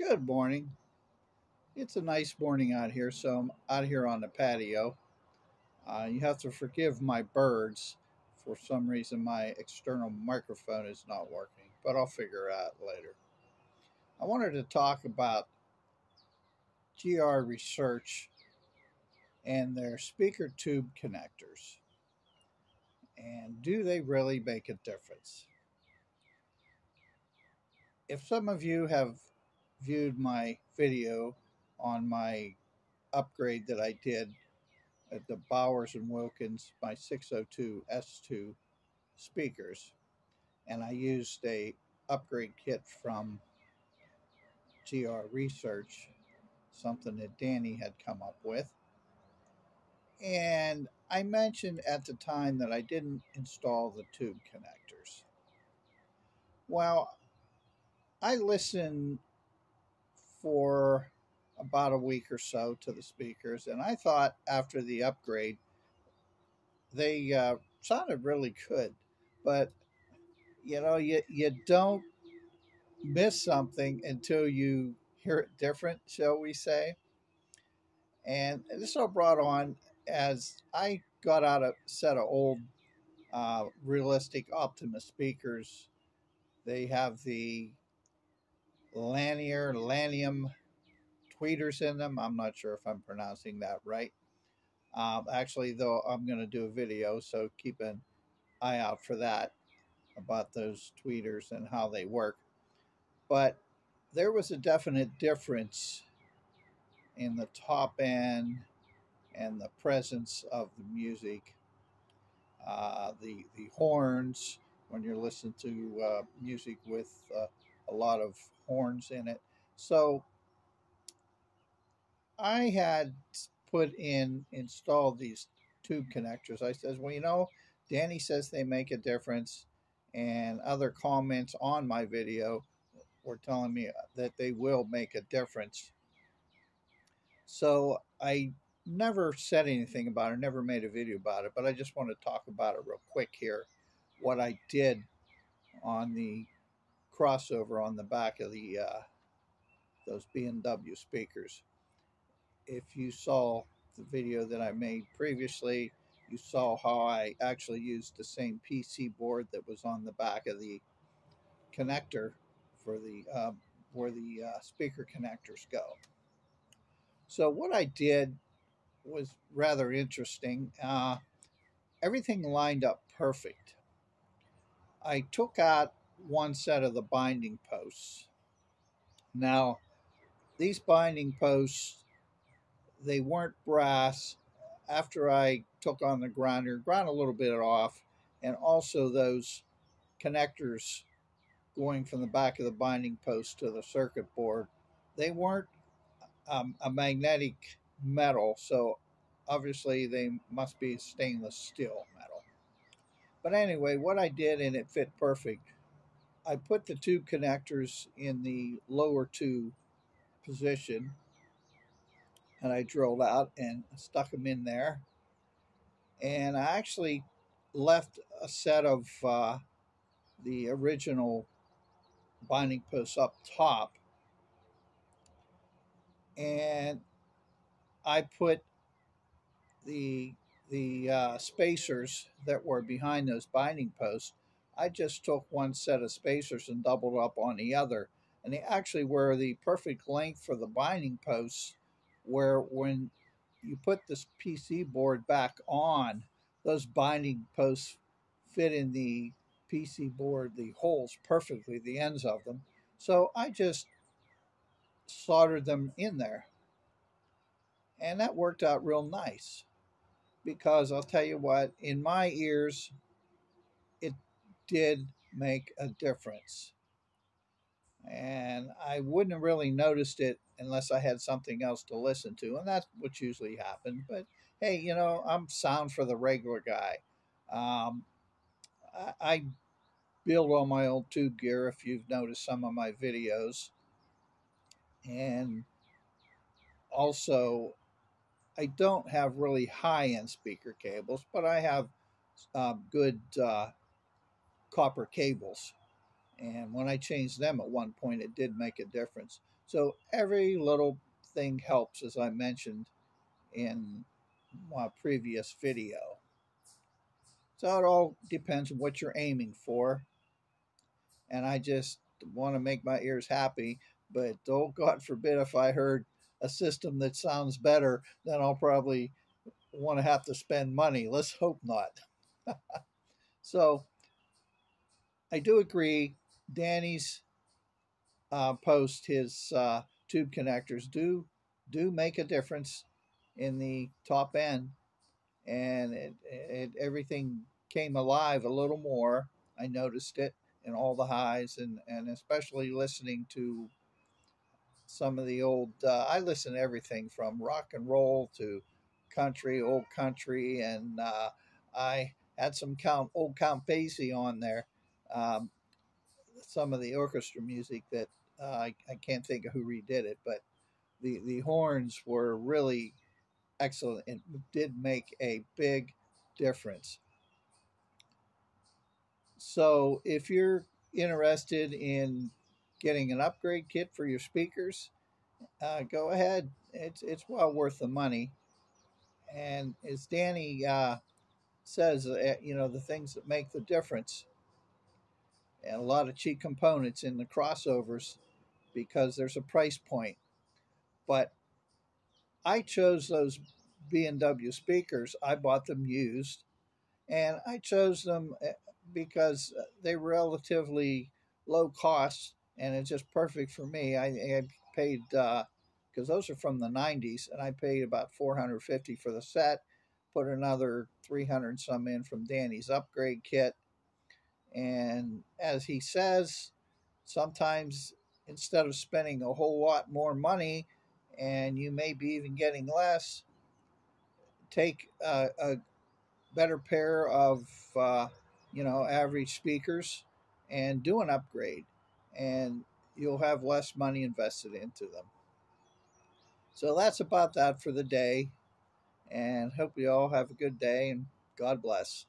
Good morning. It's a nice morning out here, so I'm out here on the patio. You have to forgive my birds. For some reason, my external microphone is not working, but I'll figure it out later. I wanted to talk about GR Research and their speaker tube connectors. And do they really make a difference? If some of you have viewed my video on my upgrade that I did at the Bowers and Wilkins, my 602 S2 speakers, and I used a upgrade kit from GR Research, something that Danny had come up with. And I mentioned at the time that I didn't install the tube connectors. Well, I listened for about a week or so to the speakers, and I thought after the upgrade they sounded really good, but you don't miss something until you hear it different, shall we say. And this all brought on as I got out a set of old realistic Optimus speakers. They have the Lanium tweeters in them. I'm not sure if I'm pronouncing that right. Actually, though, I'm going to do a video, so keep an eye out for that about those tweeters and how they work. But there was a definite difference in the top end and the presence of the music, the horns when you're listening to music with a lot of horns in it. So I had installed these tube connectors. I says, well, Danny says they make a difference, and other comments on my video were telling me that they will make a difference. So I never said anything about it, never made a video about it, but I just want to talk about it real quick here. What I did on the crossover on the back of the those B&W speakers. If you saw the video that I made previously, you saw how I actually used the same PC board that was on the back of the connector for the where the speaker connectors go. So what I did was rather interesting. Everything lined up perfect. I took out one set of the binding posts. Now, these binding posts, they weren't brass. After I took on the grinder, ground a little bit off, and also those connectors going from the back of the binding post to the circuit board, they weren't a magnetic metal, so obviously they must be stainless steel metal. But anyway, what I did, and it fit perfect, I put the tube connectors in the lower two position, and I drilled out and stuck them in there. And I actually left a set of the original binding posts up top, and I put the spacers that were behind those binding posts. I just took one set of spacers and doubled up on the other, and they actually were the perfect length for the binding posts, where when you put this PC board back on, those binding posts fit in the PC board, the holes perfectly, the ends of them. So I just soldered them in there, and that worked out real nice. Because I'll tell you what, in my ears, it did make a difference. And I wouldn't have really noticed it unless I had something else to listen to. And that's what usually happens. But hey, I'm sound for the regular guy. Um, I build all my old tube gear, if you've noticed some of my videos. And also, I don't have really high-end speaker cables, but I have good copper cables. And when I changed them at one point, it did make a difference. So every little thing helps, as I mentioned in my previous video. So it all depends on what you're aiming for. And I just want to make my ears happy. But oh, God forbid if I heard a system that sounds better, then I'll probably want to have to spend money. Let's hope not. So I do agree. Danny's post, his tube connectors do make a difference in the top end, and everything came alive a little more. I noticed it in all the highs, and especially listening to some of the old. I listen to everything from rock and roll to country, old country, and I had some old Count Basie on there. Um, some of the orchestra music that I can't think of who redid it, but the horns were really excellent and did make a big difference. So if you're interested in getting an upgrade kit for your speakers, go ahead. It's well worth the money. And as Danny says, the things that make the difference, and a lot of cheap components in the crossovers because there's a price point. But I chose those B&W speakers. I bought them used, and I chose them because they were relatively low cost, and it's just perfect for me. I paid because those are from the 90s, and I paid about $450 for the set. Put another 300 some in from Danny's upgrade kit, and as he says, sometimes instead of spending a whole lot more money, and you may be even getting less, take a better pair of average speakers and do an upgrade, and you'll have less money invested into them. So that's about that for the day, and hope you all have a good day, and God bless.